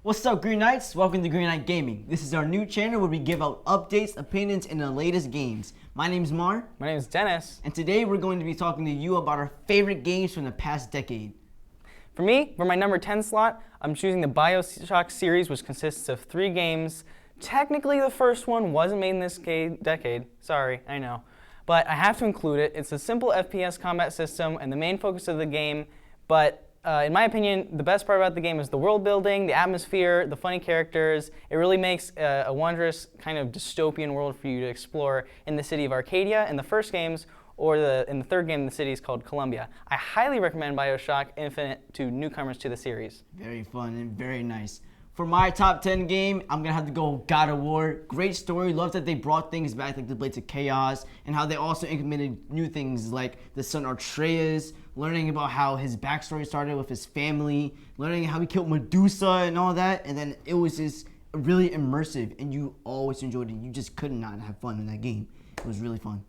What's up, Green Knights? Welcome to Greenknight Gaming. This is our new channel where we give out updates, opinions, and the latest games. My name's Mar. My name's Dennis. And today we're going to be talking to you about our favorite games from the past decade. For me, for my number 10 slot, I'm choosing the Bioshock series, which consists of 3 games. Technically, the first one wasn't made in this decade. Sorry, I know. But I have to include it. It's a simple FPS combat system and the main focus of the game, but in my opinion, the best part about the game is the world building, the atmosphere, the funny characters. It really makes a wondrous kind of dystopian world for you to explore in the city of Arcadia in the first games, or in the third game, the city is called Columbia. I highly recommend Bioshock Infinite to newcomers to the series. Very fun and very nice. For my top 10 game, I'm going to have to go God of War. Great story. Love that they brought things back like the Blades of Chaos and how they also implemented new things like the son Atreus, learning about how his backstory started with his family, learning how he killed Medusa and all that. And then it was just really immersive and you always enjoyed it. You just could not have fun in that game. It was really fun.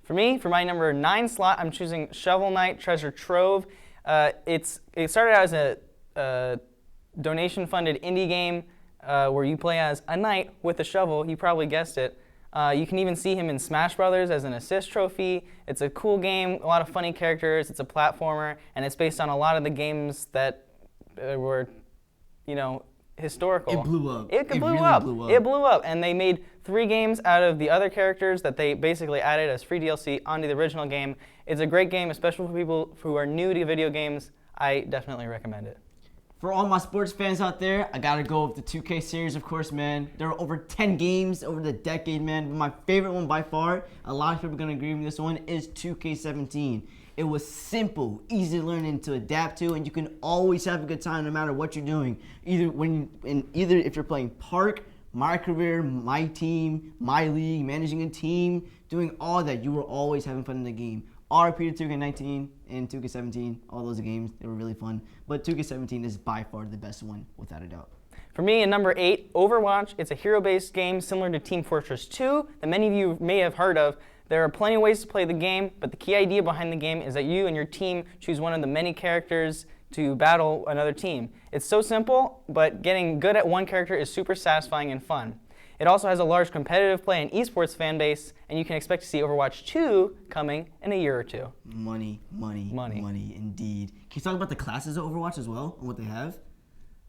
For me, for my number 9 slot, I'm choosing Shovel Knight Treasure Trove. It started out as a donation-funded indie game where you play as a knight with a shovel. You probably guessed it. You can even see him in Smash Brothers as an assist trophy. It's a cool game, a lot of funny characters. It's a platformer, and it's based on a lot of the games that were, historical. It blew up. It blew up. It blew up, and they made 3 games out of the other characters that they basically added as free DLC onto the original game. It's a great game, especially for people who are new to video games. I definitely recommend it. For all my sports fans out there, I gotta go with the 2K series, of course, man. There are over 10 games over the decade, man. But my favorite one by far, a lot of people are gonna agree with this one, is 2K17. It was simple, easy to learn and to adapt to, and you can always have a good time no matter what you're doing. Either if you're playing Park, My Career, My Team, My League, managing a team, doing all that, you were always having fun in the game. RP to 2K19 and 2K17, all those games, they were really fun. But 2K17 is by far the best one, without a doubt. For me, in number 8, Overwatch. It's a hero-based game similar to Team Fortress 2 that many of you may have heard of. There are plenty of ways to play the game, but the key idea behind the game is that you and your team choose one of the many characters to battle another team. It's so simple, but getting good at one character is super satisfying and fun. It also has a large competitive play and esports fan base, and you can expect to see Overwatch 2 coming in a year or 2. Money, indeed. Can you talk about the classes of Overwatch as well, and what they have?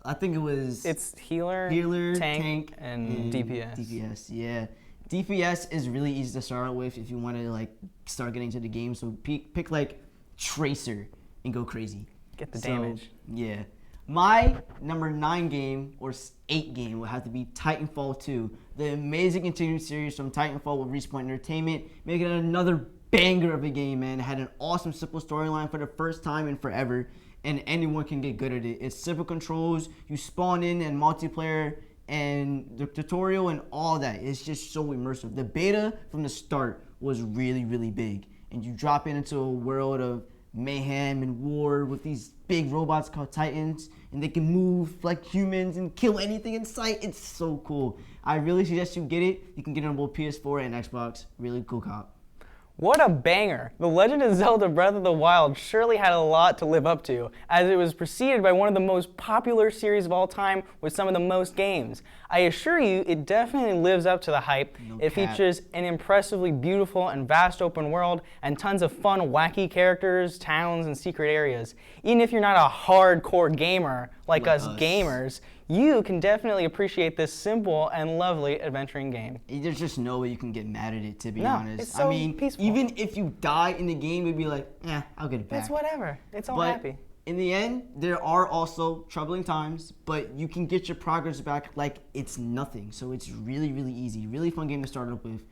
I think it's healer, tank, and DPS. DPS, yeah. DPS is really easy to start out with if you want to start getting into the game. So pick Tracer and go crazy. Get the damage. Yeah. My number 9 game, or 8 game, would have to be Titanfall 2. The amazing continued series from Titanfall with Respawn Entertainment, making it another banger of a game, man. It had an awesome, simple storyline for the first time in forever, and anyone can get good at it. It's simple controls, you spawn in and multiplayer, and the tutorial and all that. It's just so immersive. The beta from the start was really, really big, and you drop into a world of mayhem and war with these big robots called Titans, and they can move like humans and kill anything in sight. It's so cool. I really suggest you get it. You can get it on both PS4 and Xbox. Really cool cop. What a banger! The Legend of Zelda Breath of the Wild surely had a lot to live up to, as it was preceded by one of the most popular series of all time with some of the most games. I assure you, it definitely lives up to the hype. It features an impressively beautiful and vast open world, and tons of fun, wacky characters, towns, and secret areas. Even if you're not a hardcore gamer like us gamers, you can definitely appreciate this simple and lovely adventuring game. There's just no way you can get mad at it, to be honest. It's so peaceful. Even if you die in the game, you'd be like, I'll get it back. It's whatever. It's all happy. In the end, there are also troubling times, but you can get your progress back like it's nothing. So it's really, really easy. Really fun game to start up with.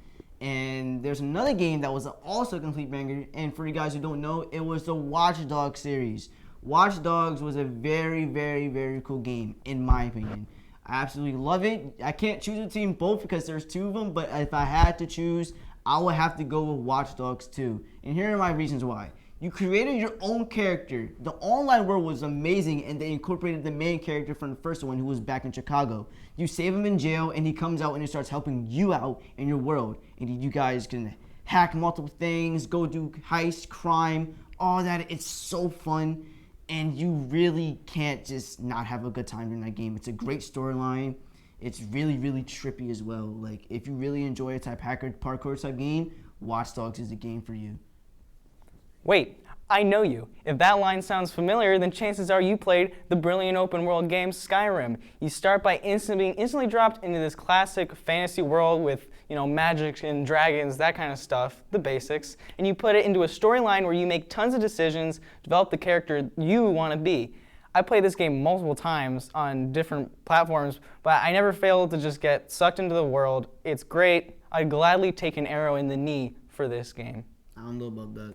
And there's another game that was also a complete banger, and for you guys who don't know, it was the Watch Dogs series. Watch Dogs was a very, very, very cool game, in my opinion. I absolutely love it. I can't choose between both because there's 2 of them, but if I had to choose, I would have to go with Watch Dogs 2. And here are my reasons why. You created your own character. The online world was amazing, and they incorporated the main character from the first one, who was back in Chicago. You save him in jail, and he comes out and he starts helping you out in your world. And you guys can hack multiple things, go do heist, crime, all that. It's so fun. and you really can't just not have a good time during that game. It's a great storyline. It's really, really trippy as well. Like, if you really enjoy a type hacker parkour type game, Watch Dogs is the game for you. Wait, I know you. If that line sounds familiar, then chances are you played the brilliant open world game Skyrim. You start by being instantly dropped into this classic fantasy world with, magic and dragons, that kind of stuff, the basics, and you put it into a storyline where you make tons of decisions, develop the character you want to be. I played this game multiple times on different platforms, but I never failed to just get sucked into the world. It's great. I'd gladly take an arrow in the knee for this game. I don't know about that,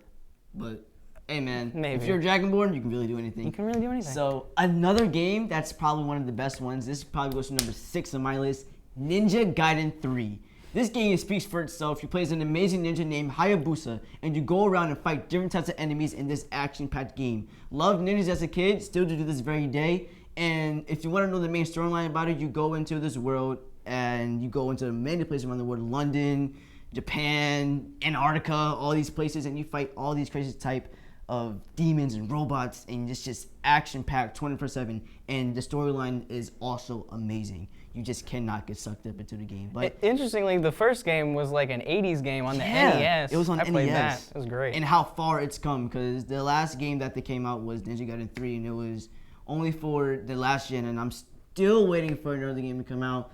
but hey man, Maybe. if you're a Dragonborn, you can really do anything. You can really do anything. So another game that's probably one of the best ones, this probably goes to number 6 on my list, Ninja Gaiden 3. This game speaks for itself. You play as an amazing ninja named Hayabusa, and you go around and fight different types of enemies in this action-packed game. Loved ninjas as a kid, still do to this very day. And if you want to know the main storyline about it, you go into this world and you go into many places around the world, London, Japan, Antarctica, all these places, and you fight all these crazy type of demons and robots, and it's just action-packed 24/7, and the storyline is also amazing. You just cannot get sucked up into the game. But interestingly, the first game was like an 80s game on the NES. It was on I played NES. that. It was great. And how far it's come, because the last game that they came out was Ninja Gaiden 3, and it was only for the last gen, and I'm still waiting for another game to come out.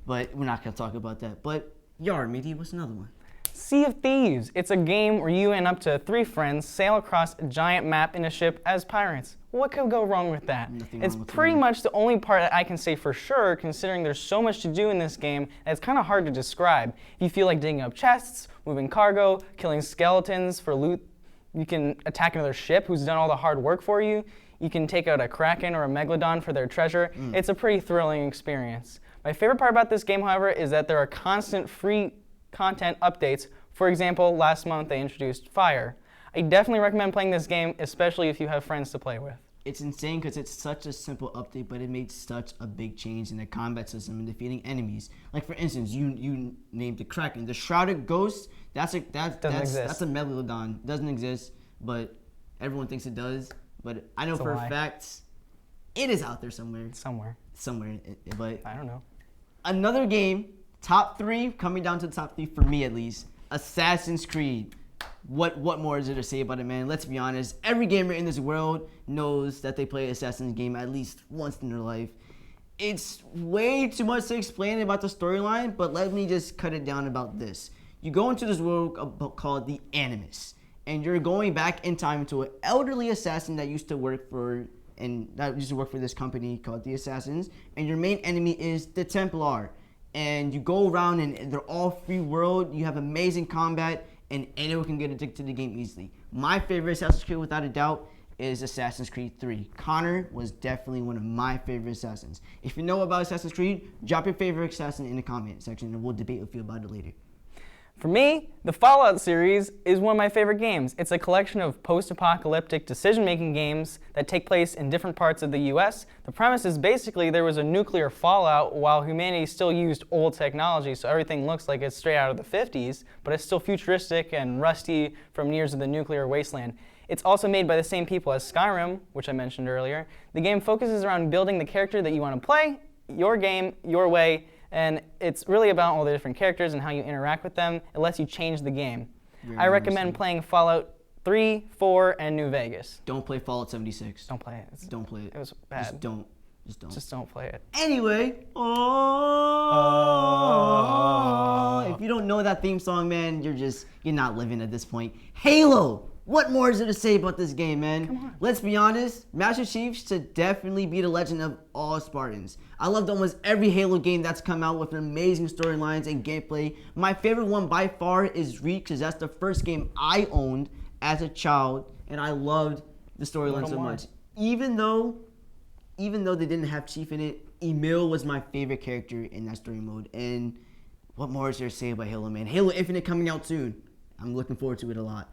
But we're not going to talk about that. But Yard, matey, what's another one? Sea of Thieves. It's a game where you and up to 3 friends sail across a giant map in a ship as pirates. What could go wrong with that? Nothing It's wrong with pretty that. much the only part that I can say for sure, considering there's so much to do in this game that it's kind of hard to describe. If you feel like digging up chests, moving cargo, killing skeletons for loot, you can attack another ship who's done all the hard work for you. You can take out a kraken or a megalodon for their treasure. It's a pretty thrilling experience. My favorite part about this game, however, is that there are constant free content updates. For example, last month they introduced Fire. I definitely recommend playing this game, especially if you have friends to play with. It's insane because it's such a simple update, but it made such a big change in the combat system and defeating enemies. Like, for instance, you named the Kraken. The Shrouded Ghost, that's a megalodon. Doesn't exist, but everyone thinks it does. But I know for a fact it is out there somewhere. Somewhere, but I don't know. Another game, top 3, coming down to the top 3 for me at least, Assassin's Creed. What more is there to say about it, man? Let's be honest. Every gamer in this world knows that they play Assassin's game at least once in their life. It's way too much to explain about the storyline, but let me just cut it down about this. You go into this world called the Animus, and you're going back in time to an elderly assassin that used to work for this company called the Assassins, and your main enemy is the Templar. And you go around and they're all free world. You have amazing combat, and anyone can get addicted to the game easily. My favorite Assassin's Creed, without a doubt, is Assassin's Creed 3. Connor was definitely one of my favorite assassins. If you know about Assassin's Creed, drop your favorite assassin in the comment section, and we'll debate with you about it later. For me, the Fallout series is one of my favorite games. It's a collection of post-apocalyptic decision-making games that take place in different parts of the US. The premise is basically there was a nuclear fallout while humanity still used old technology, so everything looks like it's straight out of the 50s, but it's still futuristic and rusty from years of the nuclear wasteland. It's also made by the same people as Skyrim, which I mentioned earlier. The game focuses around building the character that you want to play, your game, your way, and it's really about all the different characters and how you interact with them. It lets you change the game. I recommend playing Fallout 3, 4, and New Vegas. Don't play Fallout 76. Don't play it. Don't play it. It was bad. Just don't. Just don't play it. Anyway, if you don't know that theme song, man, you're not living at this point. Halo. What more is there to say about this game, man? Come on. Let's be honest, Master Chief should definitely be the legend of all Spartans. I loved almost every Halo game that's come out with amazing storylines and gameplay. My favorite one by far is Reach, because that's the first game I owned as a child, and I loved the storyline so much. Even though they didn't have Chief in it, Emil was my favorite character in that story mode. And what more is there to say about Halo, man? Halo Infinite coming out soon. I'm looking forward to it a lot.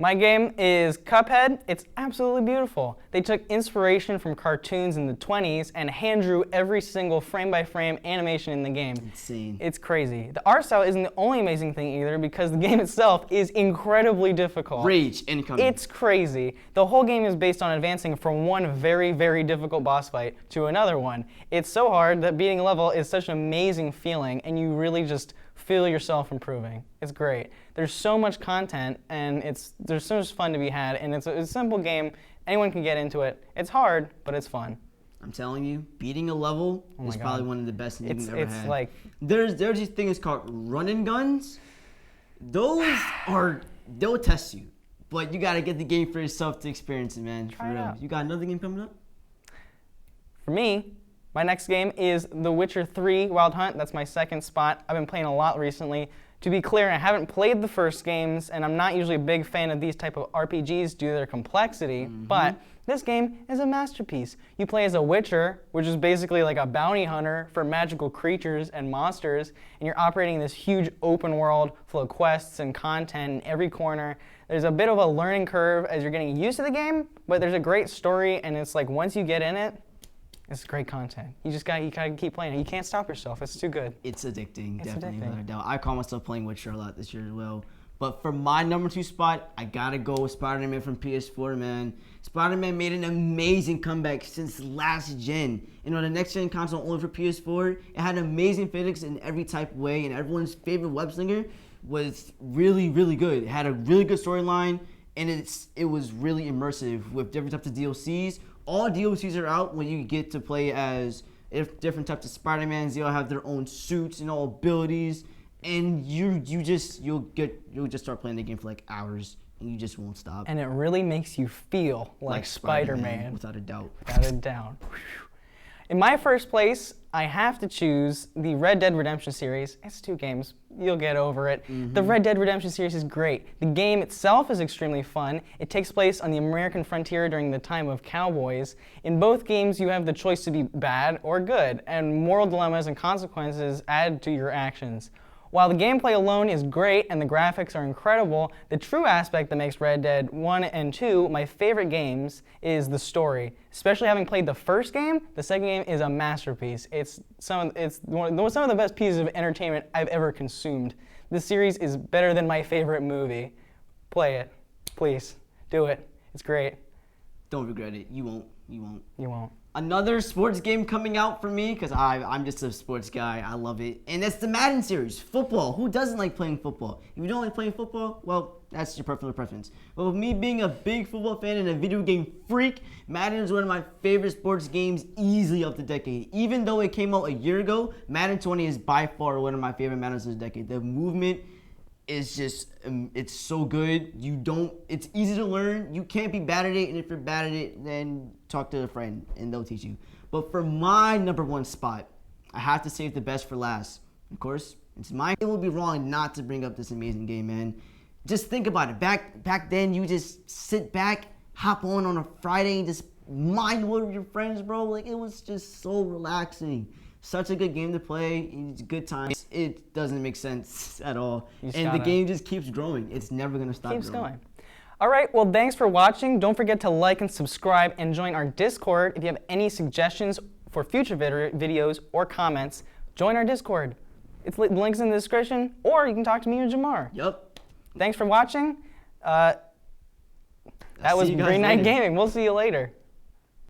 My game is Cuphead. It's absolutely beautiful. They took inspiration from cartoons in the 20s and hand drew every single frame-by-frame animation in the game. Insane. It's crazy. The art style isn't the only amazing thing either because the game itself is incredibly difficult. Rage incoming. It's crazy. The whole game is based on advancing from one very, very difficult boss fight to another one. It's so hard that beating a level is such an amazing feeling and you really just feel yourself improving. It's great. There's so much content and there's so much fun to be had, and it's a simple game. Anyone can get into it. It's hard, but it's fun. I'm telling you, beating a level is probably one of the best things you've ever had. It's like there's these things called run and guns. They'll test you, but you gotta get the game for yourself to experience it, man. Try for it real. out. You got another game coming up? For me, my next game is The Witcher 3 Wild Hunt. That's my second spot. I've been playing a lot recently. To be clear, I haven't played the first games, and I'm not usually a big fan of these type of RPGs due to their complexity, but this game is a masterpiece. You play as a witcher, which is basically like a bounty hunter for magical creatures and monsters, and you're operating in this huge open world full of quests and content in every corner. There's a bit of a learning curve as you're getting used to the game, but there's a great story, and it's like once you get in it, it's great content. You gotta keep playing it. You can't stop yourself. It's too good. It's addicting, definitely, addicting. without a doubt. I call myself playing Witcher a lot this year as well. But for my number 2 spot, I gotta go with Spider-Man from PS4, man. Spider-Man made an amazing comeback since last gen. And on the next gen console only for PS4, it had amazing physics in every type of way, and everyone's favorite web slinger was really, really good. It had a really good storyline, and it was really immersive with different types of DLCs. All DLCs are out when you get to play as different types of Spider-Mans. They all have their own suits and all abilities, and you'll just start playing the game for like hours, and you just won't stop. And it really makes you feel like Spider-Man. Without a doubt. Without a doubt. In my first place, I have to choose the Red Dead Redemption series. It's 2 games. You'll get over it. The Red Dead Redemption series is great. The game itself is extremely fun. It takes place on the American frontier during the time of cowboys. In both games, you have the choice to be bad or good, and moral dilemmas and consequences add to your actions. While the gameplay alone is great and the graphics are incredible, the true aspect that makes Red Dead 1 and 2 my favorite games is the story. Especially having played the first game, the second game is a masterpiece. It's some of the best pieces of entertainment I've ever consumed. This series is better than my favorite movie. Play it. Please. Do it. It's great. Don't regret it. You won't. You won't. Another sports game coming out for me, because I'm just a sports guy. I love it. And that's the Madden series. Football. Who doesn't like playing football? If you don't like playing football, well, that's your personal preference. But with me being a big football fan and a video game freak, Madden is one of my favorite sports games easily of the decade. Even though it came out a year ago, Madden 20 is by far one of my favorite Maddens of the decade. The movement is just, it's so good. It's easy to learn. You can't be bad at it, and if you're bad at it, then talk to a friend, and they'll teach you. But for my number 1 spot, I have to save the best for last. Of course, it would be wrong not to bring up this amazing game, man. Just think about it. Back then, you just sit back, hop on a Friday, and just mind with your friends, bro. Like, it was just so relaxing. Such a good game to play. It's a good time. It doesn't make sense at all. And the game just keeps growing. It's never going to stop Keeps growing. going. All right, well, thanks for watching. Don't forget to like and subscribe and join our Discord. If you have any suggestions for future videos or comments, join our Discord. The link's in the description, or you can talk to me or Jamar. Yep. Thanks for watching. That was Greenknight Gaming. We'll see you later.